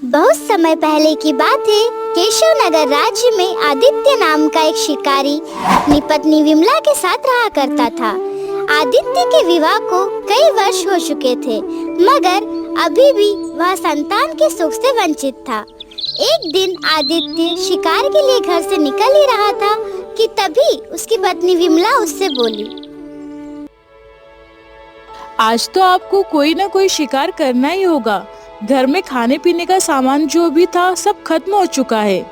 बहुत समय पहले की बात है। केशव नगर राज्य में आदित्य नाम का एक शिकारी अपनी पत्नी विमला के साथ रहा करता था। आदित्य के विवाह को कई वर्ष हो चुके थे, मगर अभी भी वह संतान के सुख से वंचित था। एक दिन आदित्य शिकार के लिए घर से निकल ही रहा था कि तभी उसकी पत्नी विमला उससे बोली, आज तो आपको कोई ना कोई शिकार करना ही होगा। घर में खाने पीने का सामान जो भी था सब खत्म हो चुका है।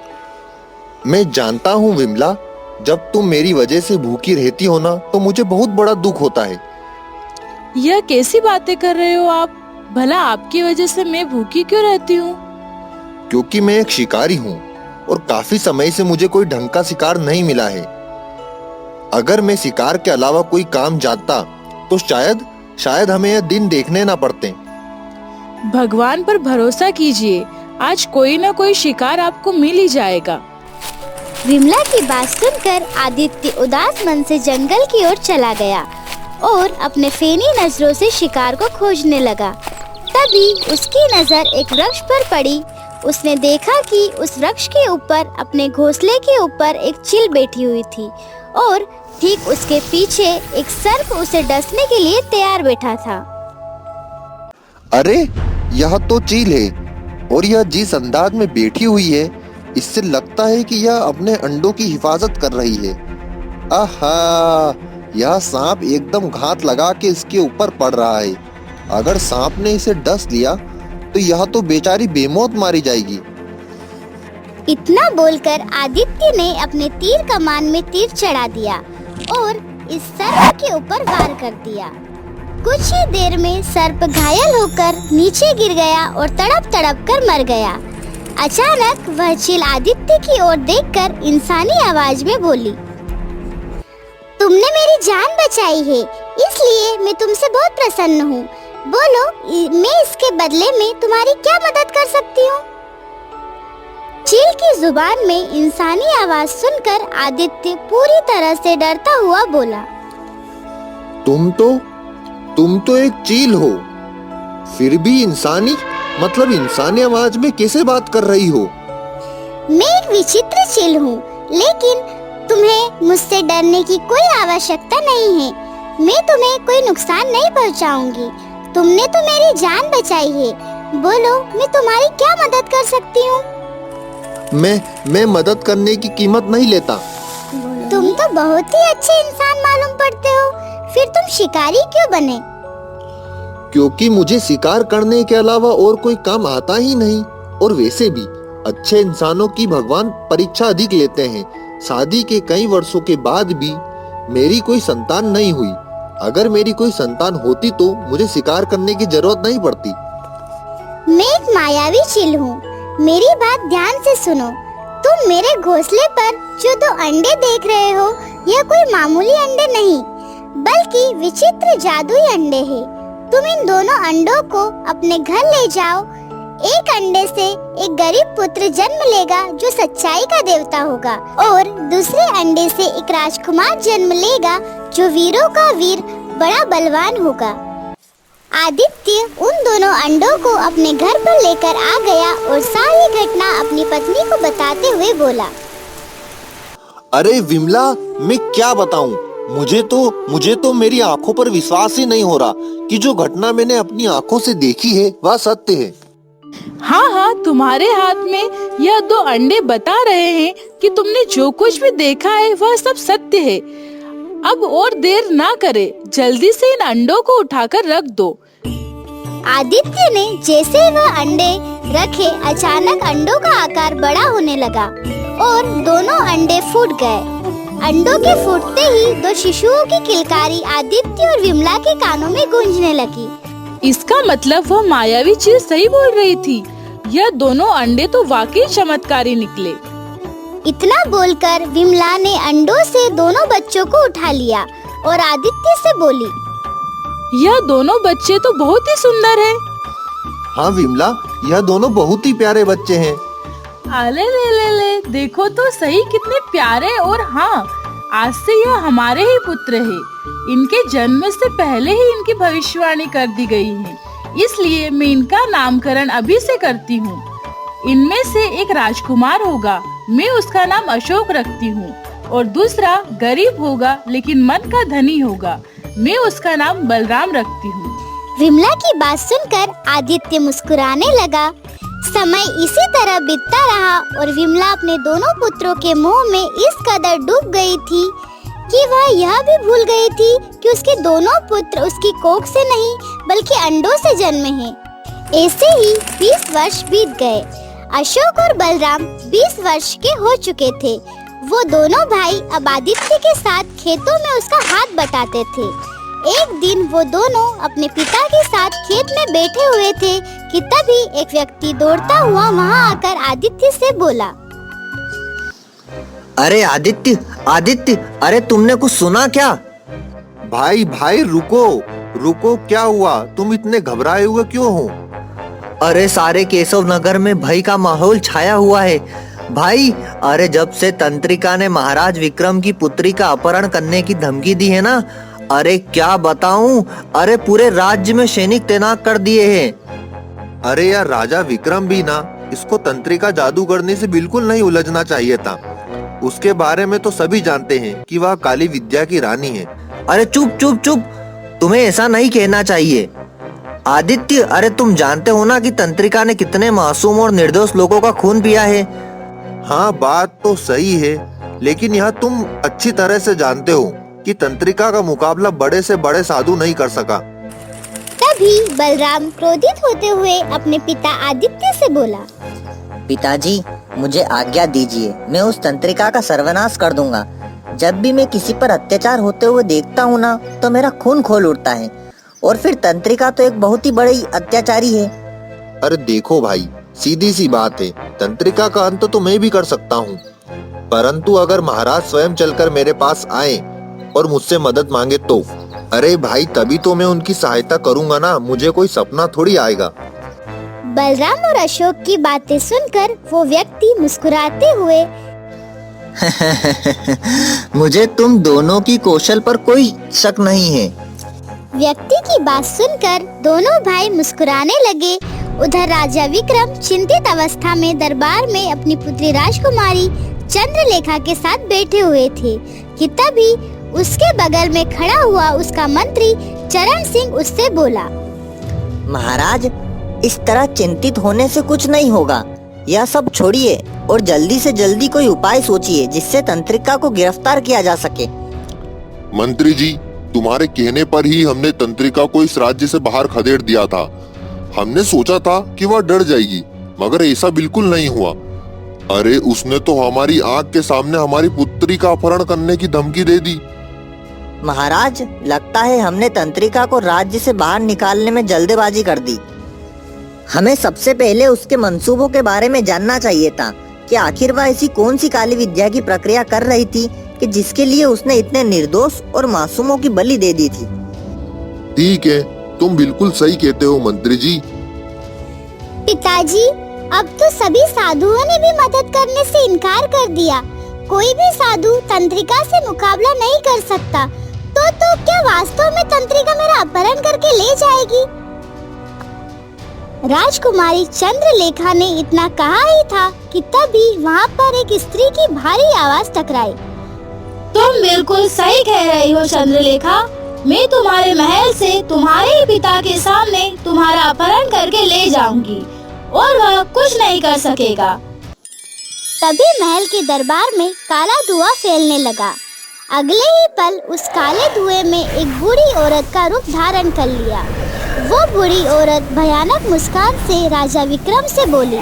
मैं जानता हूँ विमला, जब तुम मेरी वजह से भूखी रहती हो ना तो मुझे बहुत बड़ा दुख होता है। यह कैसी बातें कर रहे हो आप? भला आपकी वजह से मैं भूखी क्यों रहती हूँ? क्योंकि मैं एक शिकारी हूँ और काफी समय से मुझे कोई ढंग का शिकार नहीं मिला है। अगर मैं शिकार के अलावा कोई काम जानता तो शायद हमें यह दिन देखने ना पड़ते। भगवान पर भरोसा कीजिए, आज कोई ना कोई शिकार आपको मिल ही जाएगा। विमला की बात सुनकर आदित्य उदास मन से जंगल की ओर चला गया और अपने फेनी नजरों से शिकार को खोजने लगा। तभी उसकी नजर एक वृक्ष पर पड़ी। उसने देखा कि उस वृक्ष के ऊपर अपने घोंसले के ऊपर एक चील बैठी हुई थी और ठीक उसके पीछे एक सर्प उसे डसने के लिए तैयार बैठा था। अरे यह तो चील है और यह जिस अंदाज में बैठी हुई है, इससे लगता है कि यह अपने अंडों की हिफाजत कर रही है। आहा, यह सांप एकदम घात लगा के इसके ऊपर पड़ रहा है। अगर सांप ने इसे डस लिया तो यह तो बेचारी बेमौत मारी जाएगी। इतना बोलकर आदित्य ने अपने तीर कमान में तीर चढ़ा दिया और इस सर्प के ऊपर वार कर दिया। कुछ ही देर में सर्प घायल होकर नीचे गिर गया और तड़प कर मर गया। अचानक वह चील आदित्य की ओर देखकर इंसानी आवाज में बोली, तुमने मेरी जान बचाई है, इसलिए मैं तुमसे बहुत प्रसन्न हूँ। बोलो, मैं इसके बदले में तुम्हारी क्या मदद कर सकती हूँ? चील की जुबान में इंसानी आवाज सुनकर आदित्य पूरी तरह से डरता हुआ बोला, तुम तो एक चील हो, फिर भी इंसानी आवाज में कैसे बात कर रही हो? मैं एक विचित्र चील हूँ, लेकिन तुम्हें मुझसे डरने की कोई आवश्यकता नहीं है। मैं तुम्हें कोई नुकसान नहीं पहुँचाऊंगी। तुमने तो मेरी जान बचाई है। बोलो, मैं तुम्हारी क्या मदद कर सकती हूँ? मैं मदद करने की कीमत नहीं लेता। तुम तो बहुत ही अच्छे इंसान मालूम पड़ते हो, फिर तुम शिकारी क्यों बने? क्योंकि मुझे शिकार करने के अलावा और कोई काम आता ही नहीं। और वैसे भी अच्छे इंसानों की भगवान परीक्षा अधिक लेते हैं। शादी के कई वर्षों के बाद भी मेरी कोई संतान नहीं हुई। अगर मेरी कोई संतान होती तो मुझे शिकार करने की जरूरत नहीं पड़ती। मैं एक मायावी चील हूँ, मेरी बात ध्यान से सुनो। तुम मेरे घोंसले पर जो 2 अंडे देख रहे हो, यह कोई मामूली अंडे नहीं, बल्कि विचित्र जादुई अंडे हैं। तुम इन दोनों अंडों को अपने घर ले जाओ। एक अंडे से एक गरीब पुत्र जन्म लेगा जो सच्चाई का देवता होगा, और दूसरे अंडे से एक राजकुमार जन्म लेगा जो वीरों का वीर, बड़ा बलवान होगा। आदित्य उन दोनों अंडों को अपने घर पर लेकर आ गया और सारी घटना अपनी पत्नी को बताते हुए बोला, अरे विमला, मैं क्या बताऊं? मुझे तो मेरी आंखों पर विश्वास ही नहीं हो रहा कि जो घटना मैंने अपनी आंखों से देखी है वह सत्य है। हाँ, तुम्हारे हाथ में यह 2 अंडे बता रहे हैं कि तुमने जो कुछ भी देखा है वह सब सत्य है। अब और देर ना करे, जल्दी से इन अंडों को उठाकर रख दो। आदित्य ने जैसे वह अंडे रखे, अचानक अंडों का आकार बड़ा होने लगा और दोनों अंडे फूट गए। अंडों के फूटते ही 2 शिशुओं की किलकारी आदित्य और विमला के कानों में गूंजने लगी। इसका मतलब वह मायावी चील सही बोल रही थी। यह दोनों अंडे तो वाकई चमत्कारी निकले। इतना बोलकर विमला ने अंडों से दोनों बच्चों को उठा लिया और आदित्य से बोली, यह दोनों बच्चे तो बहुत ही सुंदर हैं। हाँ विमला, यह दोनों बहुत ही प्यारे बच्चे हैं। अले ले, देखो तो सही कितने प्यारे। और हाँ, आज से यह हमारे ही पुत्र हैं। इनके जन्म से पहले ही इनकी भविष्यवाणी कर दी गई है, इसलिए मैं इनका नामकरण अभी से करती हूँ। इनमें से एक राजकुमार होगा, मैं उसका नाम अशोक रखती हूँ, और दूसरा गरीब होगा लेकिन मन का धनी होगा, मैं उसका नाम बलराम रखती हूँ। विमला की बात सुनकर आदित्य मुस्कुराने लगा। समय इसी तरह बीतता रहा और विमला अपने दोनों पुत्रों के मोह में इस कदर डूब गई थी कि वह यह भी भूल गई थी कि उसके दोनों पुत्र उसकी कोख से नहीं बल्कि अंडों से जन्मे हैं। ऐसे ही 20 वर्ष बीत गए। अशोक और बलराम 20 वर्ष के हो चुके थे। वो दोनों भाई अब आदित्य के साथ खेतों में उसका हाथ बटाते थे। एक दिन वो दोनों अपने पिता के साथ खेत में बैठे हुए थे कि तभी एक व्यक्ति दौड़ता हुआ वहां आकर आदित्य से बोला, अरे आदित्य, आदित्य, अरे तुमने कुछ सुना क्या? भाई भाई रुको रुको, क्या हुआ? तुम इतने घबराए हुए क्यों हो? अरे सारे केशव नगर में भय का माहौल छाया हुआ है भाई। अरे जब से तंत्रिका ने महाराज विक्रम की पुत्री का अपहरण करने की धमकी दी है ना, अरे क्या बताऊं, अरे पूरे राज्य में सैनिक तैनात कर दिए हैं। अरे यार, राजा विक्रम भी ना, इसको तंत्रिका जादू करने से बिल्कुल नहीं उलझना चाहिए था। उसके बारे में तो सभी जानते हैं कि वह काली विद्या की रानी है। अरे चुप चुप चुप, तुम्हें ऐसा नहीं कहना चाहिए आदित्य। अरे तुम जानते हो ना कि तंत्रिका ने कितने मासूम और निर्दोष लोगों का खून पिया है। हाँ, बात तो सही है, लेकिन यह तुम अच्छी तरह से जानते हो कि तंत्रिका का मुकाबला बड़े से बड़े साधु नहीं कर सका। तभी बलराम क्रोधित होते हुए अपने पिता आदित्य से बोला, पिताजी, मुझे आज्ञा दीजिए, मैं उस तंत्रिका का सर्वनाश कर दूंगा। जब भी मैं किसी पर अत्याचार होते हुए देखता हूँ ना, तो मेरा खून खोल उठता है। और फिर तंत्रिका तो एक बहुत ही बड़ी अत्याचारी है। अरे देखो भाई, सीधी सी बात है, तंत्रिका का अंत तो मैं भी कर सकता हूँ, परंतु अगर महाराज स्वयं चलकर मेरे पास आए और मुझसे मदद मांगे तो, अरे भाई तभी तो मैं उनकी सहायता करूँगा ना, मुझे कोई सपना थोड़ी आएगा। बलराम और अशोक की बातें सुनकर वो व्यक्ति मुस्कुराते हुए, मुझे तुम दोनों की कौशल पर कोई शक नहीं है। व्यक्ति की बात सुनकर दोनों भाई मुस्कुराने लगे। उधर राजा विक्रम चिंतित अवस्था में दरबार में अपनी पुत्री राजकुमारी चंद्रलेखा के साथ बैठे हुए थे कि तभी उसके बगल में खड़ा हुआ उसका मंत्री चरण सिंह उससे बोला, महाराज, इस तरह चिंतित होने से कुछ नहीं होगा। यह सब छोड़िए और जल्दी से जल्दी कोई उपाय सोचिए जिससे तंत्रिका को गिरफ्तार किया जा सके। मंत्री जी, तुम्हारे कहने पर ही हमने तंत्रिका को इस राज्य से बाहर खदेड़ दिया था। हमने सोचा था कि वह डर जाएगी, मगर ऐसा बिल्कुल नहीं हुआ। अरे उसने तो हमारी आंख के सामने हमारी पुत्री का अपहरण करने की धमकी दे दी। महाराज, लगता है हमने तंत्रिका को राज्य से बाहर निकालने में जल्दबाजी कर दी। हमें सबसे पहले उसके मंसूबों के बारे में जानना चाहिए था कि आखिर वह ऐसी कौन सी काली विद्या की प्रक्रिया कर रही थी कि जिसके लिए उसने इतने निर्दोष और मासूमों की बलि दे दी थी। ठीक है, तुम बिल्कुल सही कहते हो मंत्री जी। पिताजी, अब तो सभी साधुओं ने भी मदद करने से इनकार कर दिया। कोई भी साधु तंत्रिका से मुकाबला नहीं कर सकता। तो क्या वास्तव में तंत्रिका मेरा अपहरण करके ले जाएगी? राजकुमारी चंद्रलेखा ने इतना कहा ही था कि तभी वहाँ पर एक स्त्री की भारी आवाज टकराई। तुम बिल्कुल सही कह रही हो चंद्रलेखा, मैं तुम्हारे महल से तुम्हारे ही पिता के सामने तुम्हारा अपहरण करके ले जाऊंगी और वह कुछ नहीं कर सकेगा। तभी महल के दरबार में काला धुआं फैलने लगा। अगले ही पल उस काले धुएं में एक बूढ़ी औरत का रूप धारण कर लिया। वो बूढ़ी औरत भयानक मुस्कान से राजा विक्रम से बोली,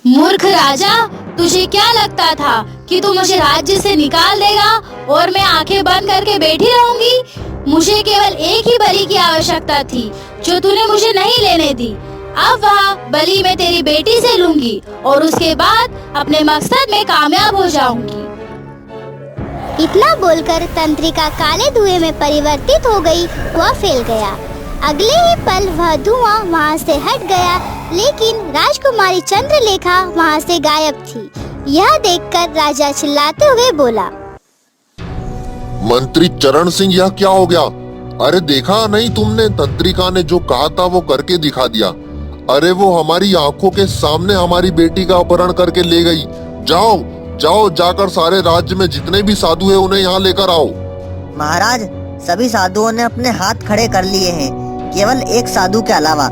मूर्ख राजा, तुझे क्या लगता था कि तू मुझे राज्य से निकाल देगा और मैं आंखें बंद करके बैठी रहूंगी? मुझे केवल एक ही बलि की आवश्यकता थी जो तूने मुझे नहीं लेने दी। अब वह बलि मैं तेरी बेटी से लूंगी और उसके बाद अपने मकसद में कामयाब हो जाऊंगी। इतना बोलकर तंत्रिका काले धुएं में परिवर्तित हो गई। वह फैल गया। अगले ही पल वह धुआं वहाँ से हट गया, लेकिन राजकुमारी चंद्रलेखा वहाँ से गायब थी। यह देखकर राजा चिल्लाते हुए बोला, मंत्री चरण सिंह, यह क्या हो गया? अरे देखा नहीं तुमने, तंत्रिका ने जो कहा था वो करके दिखा दिया। अरे वो हमारी आंखों के सामने हमारी बेटी का अपहरण करके ले गई। जाओ जाओ, जाकर सारे राज्य में जितने भी साधु हैं उन्हें यहाँ लेकर आओ। महाराज, सभी साधुओं ने अपने हाथ खड़े कर लिए हैं, केवल एक साधु के अलावा,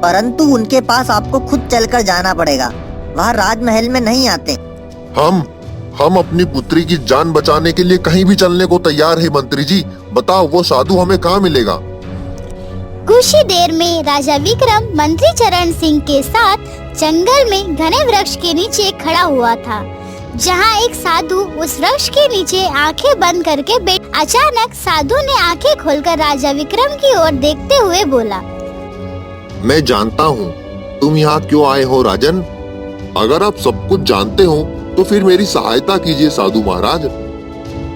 परंतु उनके पास आपको खुद चलकर जाना पड़ेगा। वह राजमहल में नहीं आते। हम अपनी पुत्री की जान बचाने के लिए कहीं भी चलने को तैयार है मंत्री जी। बताओ वो साधु हमें कहाँ मिलेगा? कुछ ही देर में राजा विक्रम मंत्री चरण सिंह के साथ जंगल में घने वृक्ष के नीचे खड़ा हुआ था, जहाँ एक साधु उस वृक्ष के नीचे आंखें बंद करके बैठ। अचानक साधु ने आंखें खोलकर राजा विक्रम की ओर देखते हुए बोला, मैं जानता हूँ तुम यहाँ क्यों आए हो राजन। अगर आप सब कुछ जानते हो तो फिर मेरी सहायता कीजिए साधु महाराज।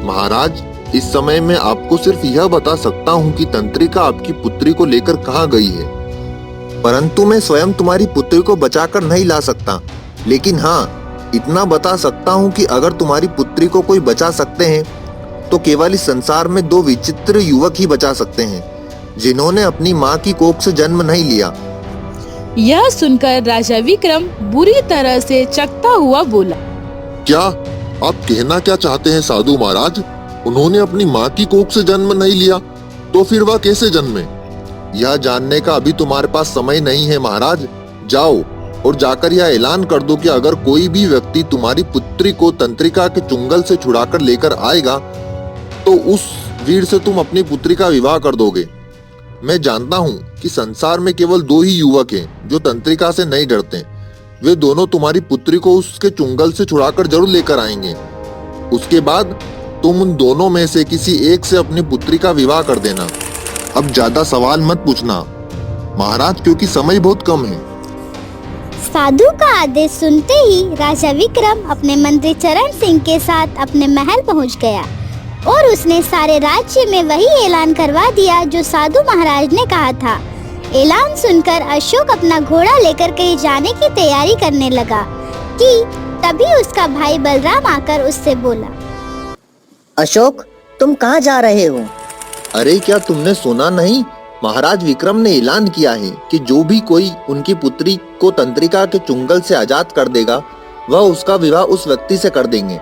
महाराज, इस समय मैं आपको सिर्फ यह बता सकता हूँ कि तंत्रिका आपकी पुत्री को लेकर कहाँ गई है, परंतु मैं स्वयं तुम्हारी पुत्री को बचाकर नहीं ला सकता। लेकिन हाँ, इतना बता सकता हूँ कि अगर तुम्हारी पुत्री को कोई बचा सकते हैं तो केवल इस संसार में 2 विचित्र युवक ही बचा सकते हैं, जिन्होंने अपनी माँ की कोख से जन्म नहीं लिया। यह सुनकर राजा विक्रम बुरी तरह से चकता हुआ बोला, क्या आप कहना क्या चाहते हैं साधु महाराज? उन्होंने अपनी माँ की कोख से जन्म नहीं लिया तो फिर वह कैसे जन्मे? यह जानने का अभी तुम्हारे पास समय नहीं है महाराज। जाओ और जाकर यह ऐलान कर दो कि अगर कोई भी व्यक्ति तुम्हारी पुत्री को तंत्रिका के चुंगल से छुड़ाकर लेकर आएगा तो उस वीर से तुम अपनी पुत्री का विवाह कर दोगे। मैं जानता हूँ कि संसार में केवल 2 ही युवक हैं जो तंत्रिका से नहीं डरते। वे दोनों तुम्हारी पुत्री को उसके चुंगल से छुड़ाकर जरूर लेकर आएंगे। उसके बाद तुम उन दोनों में से किसी एक से अपनी पुत्री का विवाह कर देना। अब ज्यादा सवाल मत पूछना महाराज, क्योंकि समय बहुत कम है। साधु का आदेश सुनते ही राजा विक्रम अपने मंत्री चरण सिंह के साथ अपने महल पहुंच गया और उसने सारे राज्य में वही ऐलान करवा दिया जो साधु महाराज ने कहा था। ऐलान सुनकर अशोक अपना घोड़ा लेकर कहीं जाने की तैयारी करने लगा कि तभी उसका भाई बलराम आकर उससे बोला, अशोक, तुम कहाँ जा रहे हो? अरे क्या तुमने सुना नहीं? महाराज विक्रम ने ऐलान किया है कि जो भी कोई उनकी पुत्री को तंत्रिका के चुंगल से आजाद कर देगा वह उसका विवाह उस व्यक्ति से कर देंगे।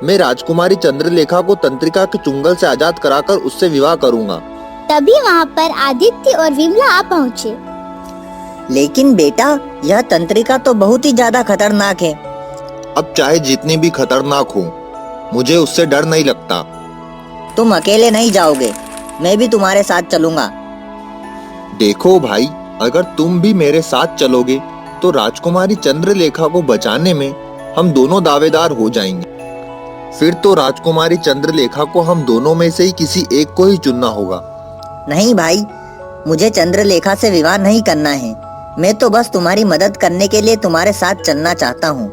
मैं राजकुमारी चंद्रलेखा को तंत्रिका के चुंगल से आजाद कराकर उससे विवाह करूंगा। तभी वहाँ पर आदित्य और विमला आ पहुँचे। लेकिन बेटा, यह तंत्रिका तो बहुत ही ज्यादा खतरनाक है। अब चाहे जितनी भी खतरनाक हो, मुझे उससे डर नहीं लगता। तुम अकेले नहीं जाओगे, मैं भी तुम्हारे साथ चलूंगा। देखो भाई, अगर तुम भी मेरे साथ चलोगे तो राजकुमारी चंद्रलेखा को बचाने में हम दोनों दावेदार हो जाएंगे। फिर तो राजकुमारी चंद्रलेखा को हम दोनों में से ही किसी एक को ही चुनना होगा। नहीं भाई, मुझे चंद्रलेखा से विवाह नहीं करना है। मैं तो बस तुम्हारी मदद करने के लिए तुम्हारे साथ चलना चाहता हूँ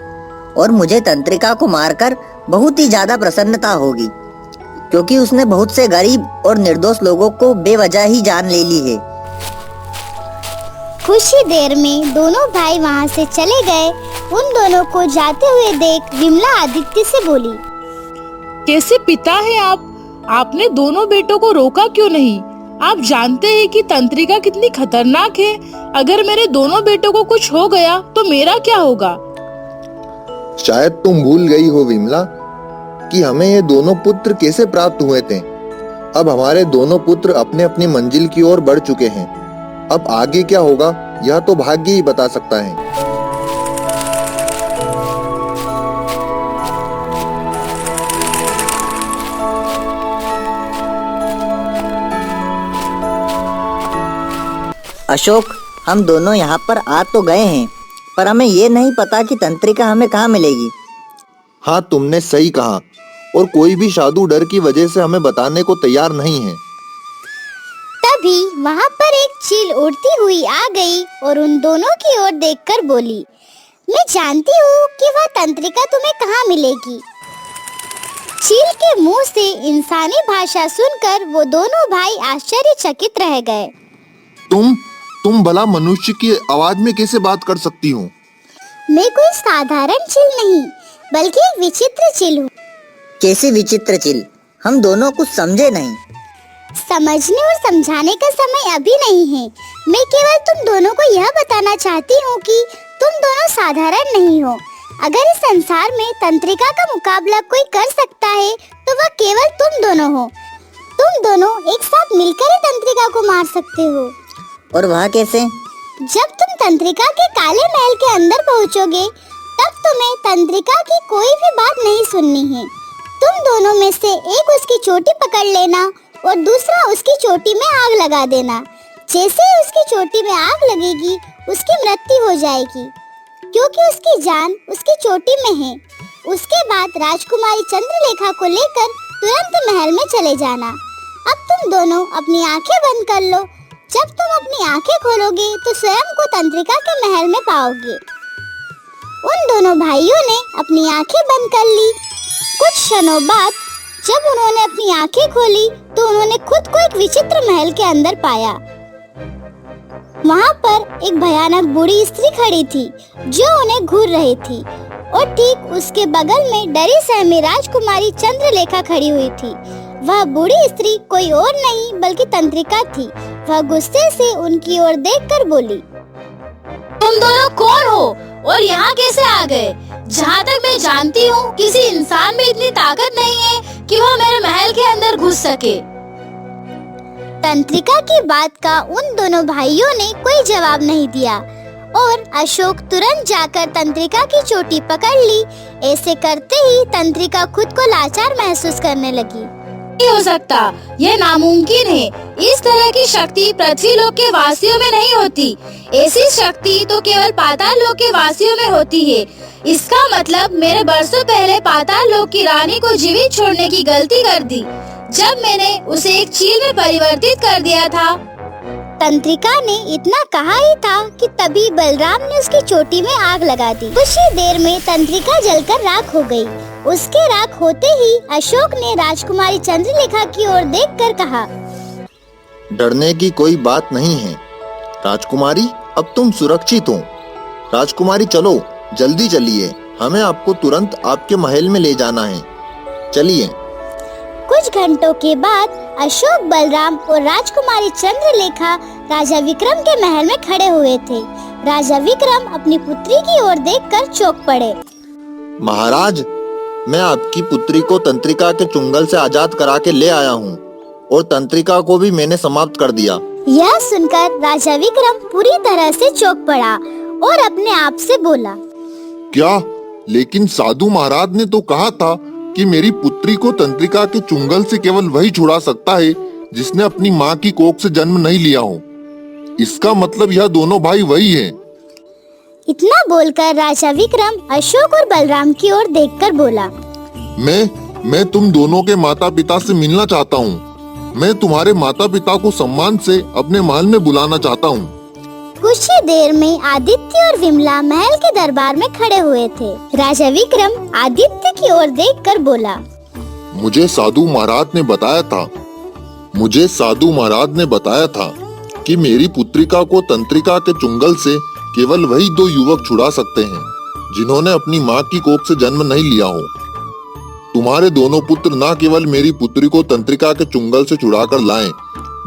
और मुझे तंत्रिका को मारकर बहुत ही ज्यादा प्रसन्नता होगी, क्योंकि उसने बहुत से गरीब और निर्दोष लोगों को बेवजह ही जान ले ली है। कुछ ही देर में दोनों भाई वहाँ से चले गए। उन दोनों को जाते हुए देख विमला आदित्य से बोली, कैसे पिता है आप? आपने दोनों बेटों को रोका क्यों नहीं? आप जानते हैं कि तंत्रिका कितनी खतरनाक है। अगर मेरे दोनों बेटों को कुछ हो गया तो मेरा क्या होगा? शायद तुम भूल गई हो विमला कि हमें ये दोनों पुत्र कैसे प्राप्त हुए थे। अब हमारे दोनों पुत्र अपने अपनी मंजिल की ओर बढ़ चुके हैं। अब आगे क्या होगा यह तो भाग्य ही बता सकता है। अशोक, हम दोनों यहाँ पर आ तो गए हैं, पर हमें ये नहीं पता कि तंत्रिका हमें कहाँ मिलेगी। हाँ, तुमने सही कहा, और कोई भी साधु डर की वजह से हमें बताने को तैयार नहीं है। तभी वहाँ पर एक चील उड़ती हुई आ गई और उन दोनों की ओर देखकर बोली, मैं जानती हूँ कि वह तंत्रिका तुम्हें कहाँ मिलेगी। चील के मुंह से इंसानी भाषा सुनकर वो दोनों भाई आश्चर्यचकित रह गए। तुम भला मनुष्य की आवाज में कैसे बात कर सकती हो? मैं कोई साधारण चील नहीं, बल्कि एक विचित्र चील हूँ। कैसी विचित्र चील? हम दोनों कुछ समझे नहीं। समझने और समझाने का समय अभी नहीं है। मैं केवल तुम दोनों को यह बताना चाहती हूँ कि तुम दोनों साधारण नहीं हो। अगर इस संसार में तंत्रिका का मुकाबला कोई कर सकता है तो वह केवल तुम दोनों हो। तुम दोनों एक साथ मिलकर ही तंत्रिका को मार सकते हो। और वह कैसे? जब तुम तंत्रिका के काले महल के अंदर पहुँचोगे तब तुम्हें तंत्रिका की कोई भी बात नहीं सुननी है। तुम दोनों में से एक उसकी चोटी पकड़ लेना और दूसरा उसकी चोटी में आग लगा देना। जैसे ही उसकी चोटी में आग लगेगी उसकी मृत्यु हो जाएगी, क्योंकि उसकी जान उसकी चोटी में है। उसके बाद राजकुमारी चंद्रलेखा को लेकर तुरंत महल में चले जाना। अब तुम दोनों अपनी आंखें बंद कर लो। जब तुम अपनी आंखें खोलोगे तो स्वयं को तंत्रिका के महल में पाओगे। उन दोनों भाइयों ने अपनी आंखें बंद कर ली। कुछ क्षणों बाद जब उन्होंने अपनी आंखें खोली तो उन्होंने खुद को एक विचित्र महल के अंदर पाया। वहाँ पर एक भयानक बूढ़ी स्त्री खड़ी थी जो उन्हें घूर रही थी और ठीक उसके बगल में डरी सहमी राजकुमारी चंद्रलेखा खड़ी हुई थी। वह बूढ़ी स्त्री कोई और नहीं बल्कि तंत्रिका थी। वह गुस्से से उनकी ओर देखकर बोली, तुम दोनों कौन हो और यहाँ कैसे आ गए? जहाँ तक मैं जानती हूँ किसी इंसान में इतनी ताकत नहीं है कि वह मेरे महल के अंदर घुस सके। तंत्रिका की बात का उन दोनों भाइयों ने कोई जवाब नहीं दिया और अशोक तुरंत जाकर तंत्रिका की चोटी पकड़ ली। ऐसे करते ही तंत्रिका खुद को लाचार महसूस करने लगी। नहीं हो सकता, यह नामुमकिन है। इस तरह की शक्ति पृथ्वी लोक के वासियों में नहीं होती। ऐसी शक्ति तो केवल पाताल लोक के वासियों में होती है। इसका मतलब मेरे बरसों पहले पाताल लोक की रानी को जीवित छोड़ने की गलती कर दी जब मैंने उसे एक चील में परिवर्तित कर दिया था। तंत्रिका ने इतना कहा ही था कि तभी बलराम ने उसकी चोटी में आग लगा दी। कुछ ही देर में तंत्रिका जलकर राख हो गई। उसके राख होते ही अशोक ने राजकुमारी चंद्रलेखा की ओर देखकर कहा, डरने की कोई बात नहीं है राजकुमारी, अब तुम सुरक्षित हो। राजकुमारी चलो, जल्दी चलिए, हमें आपको तुरंत आपके महल में ले जाना है। चलिए। कुछ घंटों के बाद अशोक, बलराम और राजकुमारी चंद्रलेखा राजा विक्रम के महल में खड़े हुए थे। राजा विक्रम अपनी पुत्री की ओर देखकर चौंक पड़े। महाराज, मैं आपकी पुत्री को तंत्रिका के चुंगल से आजाद करा के ले आया हूँ और तंत्रिका को भी मैंने समाप्त कर दिया। यह सुनकर राजा विक्रम पूरी तरह से चौंक पड़ा और अपने आप से बोला, क्या? लेकिन साधु महाराज ने तो कहा था कि मेरी पुत्री को तंत्रिका के चुंगल से केवल वही छुड़ा सकता है जिसने अपनी माँ की कोख से जन्म नहीं लिया हो। इसका मतलब यह दोनों भाई वही हैं। इतना बोलकर राजा विक्रम अशोक और बलराम की ओर देखकर बोला, मैं तुम दोनों के माता पिता से मिलना चाहता हूँ। मैं तुम्हारे माता पिता को सम्मान से अपने महल में बुलाना चाहता हूँ। कुछ ही देर में आदित्य और विमला महल के दरबार में खड़े हुए थे। राजा विक्रम आदित्य की ओर देखकर बोला, मुझे साधु महाराज ने बताया था कि मेरी पुत्रिका को तंत्रिका के चुंगल से केवल वही दो युवक छुड़ा सकते हैं जिन्होंने अपनी माँ की कोख से जन्म नहीं लिया हो। तुम्हारे दोनों पुत्र न केवल मेरी पुत्री को तंत्रिका के चुंगल से छुड़ाकर लाए,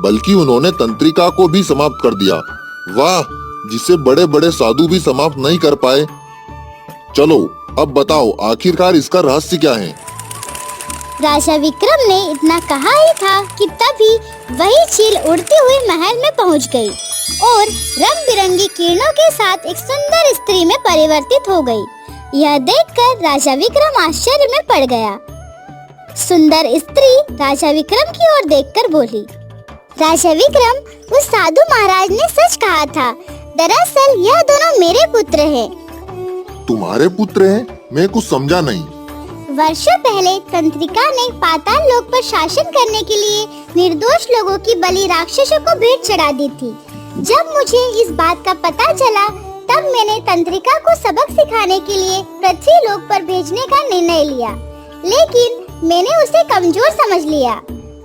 बल्कि उन्होंने तंत्रिका को भी समाप्त कर दिया। वाह, जिसे बड़े बड़े साधु भी समाप्त नहीं कर पाए। चलो अब बताओ, आखिरकार इसका रहस्य क्या है? राजा विक्रम ने इतना कहा ही था कि तभी वही चील उड़ती हुई महल में पहुंच गई और रंग बिरंगी किरणों के साथ एक सुंदर स्त्री में परिवर्तित हो गई। यह देखकर राजा विक्रम आश्चर्य में पड़ गया। सुंदर स्त्री राजा विक्रम की ओर देखकर बोली, राजा विक्रम, उस साधु महाराज ने सच कहा था। दरअसल यह दोनों मेरे पुत्र हैं। तुम्हारे पुत्र हैं? मैं कुछ समझा नहीं। वर्षों पहले तंत्रिका ने पाताल लोक पर शासन करने के लिए निर्दोष लोगों की बलि राक्षसों को भेंट चढ़ा दी थी। जब मुझे इस बात का पता चला तब मैंने तंत्रिका को सबक सिखाने के लिए पृथ्वी लोक पर भेजने का निर्णय लिया, लेकिन मैंने उसे कमजोर समझ लिया।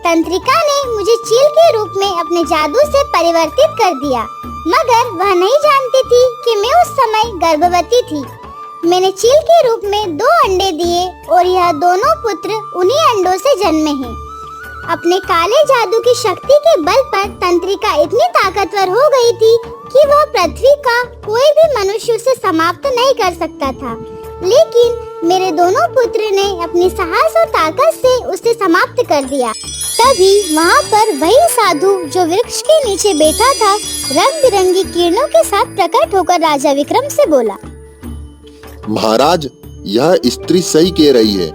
तंत्रिका ने मुझे चील के रूप में अपने जादू से परिवर्तित कर दिया, मगर वह नहीं जानती थी कि मैं उस समय गर्भवती थी। मैंने चील के रूप में 2 अंडे दिए और यह दोनों पुत्र उन्हीं अंडों से जन्मे हैं। अपने काले जादू की शक्ति के बल पर तंत्रिका इतनी ताकतवर हो गई थी कि वह पृथ्वी का कोई भी मनुष्य उसे समाप्त नहीं कर सकता था। लेकिन मेरे दोनों पुत्र ने अपनी साहस और ताकत से उसे समाप्त कर दिया। तभी वहाँ पर वही साधु जो वृक्ष के नीचे बैठा था रंग बिरंगी किरणों के साथ प्रकट होकर राजा विक्रम से बोला, महाराज, यह स्त्री सही कह रही है।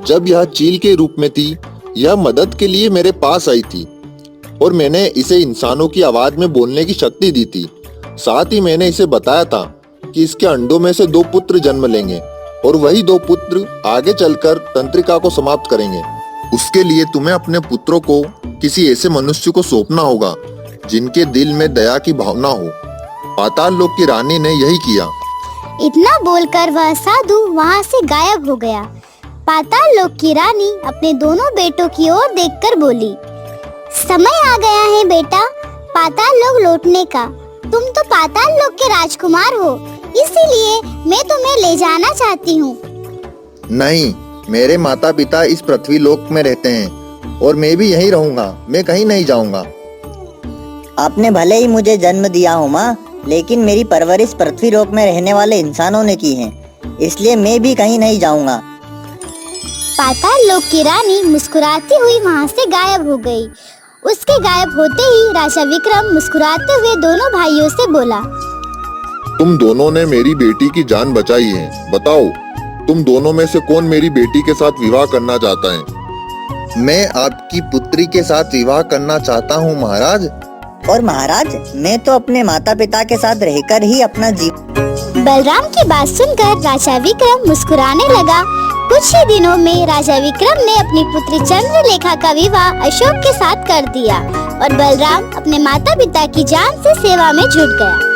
जब यह चील के रूप में थी, यह मदद के लिए मेरे पास आई थी और मैंने इसे इंसानों की आवाज में बोलने की शक्ति दी थी। साथ ही मैंने इसे बताया था कि इसके अंडों में से 2 पुत्र जन्म लेंगे और वही 2 पुत्र आगे चलकर तंत्रिका को समाप्त करेंगे। उसके लिए तुम्हें अपने पुत्रों को किसी ऐसे मनुष्य को सौंपना होगा जिनके दिल में दया की भावना हो। पाताल लोक की रानी ने यही किया। इतना बोलकर वह साधु वहाँ से गायब हो गया। पाताल लोक की रानी अपने दोनों बेटों की ओर देखकर बोली, समय आ गया है बेटा, पाताल लोक लौटने का। तुम तो पाताल लोक के राजकुमार हो, इसीलिए मैं तुम्हें ले जाना चाहती हूँ। नहीं, मेरे माता पिता इस पृथ्वी लोक में रहते हैं और मैं भी यहीं रहूंगा। मैं कहीं नहीं जाऊंगा। आपने भले ही मुझे जन्म दिया हो माँ, लेकिन मेरी परवरिश पृथ्वी लोक में रहने वाले इंसानों ने की है, इसलिए मैं भी कहीं नहीं जाऊंगा। पाताल लोक की रानी मुस्कुराती हुई वहाँ से गायब हो गई। उसके गायब होते ही राजा विक्रम मुस्कुराते हुए दोनों भाइयों से बोला, तुम दोनों ने मेरी बेटी की जान बचाई है। बताओ, तुम दोनों में से कौन मेरी बेटी के साथ विवाह करना चाहता है? मैं आपकी पुत्री के साथ विवाह करना चाहता हूँ महाराज। और महाराज, मैं तो अपने माता पिता के साथ रहकर ही अपना जीवन। बलराम की बात सुनकर राजा विक्रम मुस्कुराने लगा। कुछ ही दिनों में राजा विक्रम ने अपनी पुत्री चंद्रलेखा का विवाह अशोक के साथ कर दिया और बलराम अपने माता पिता की जान से सेवा में जुट गया।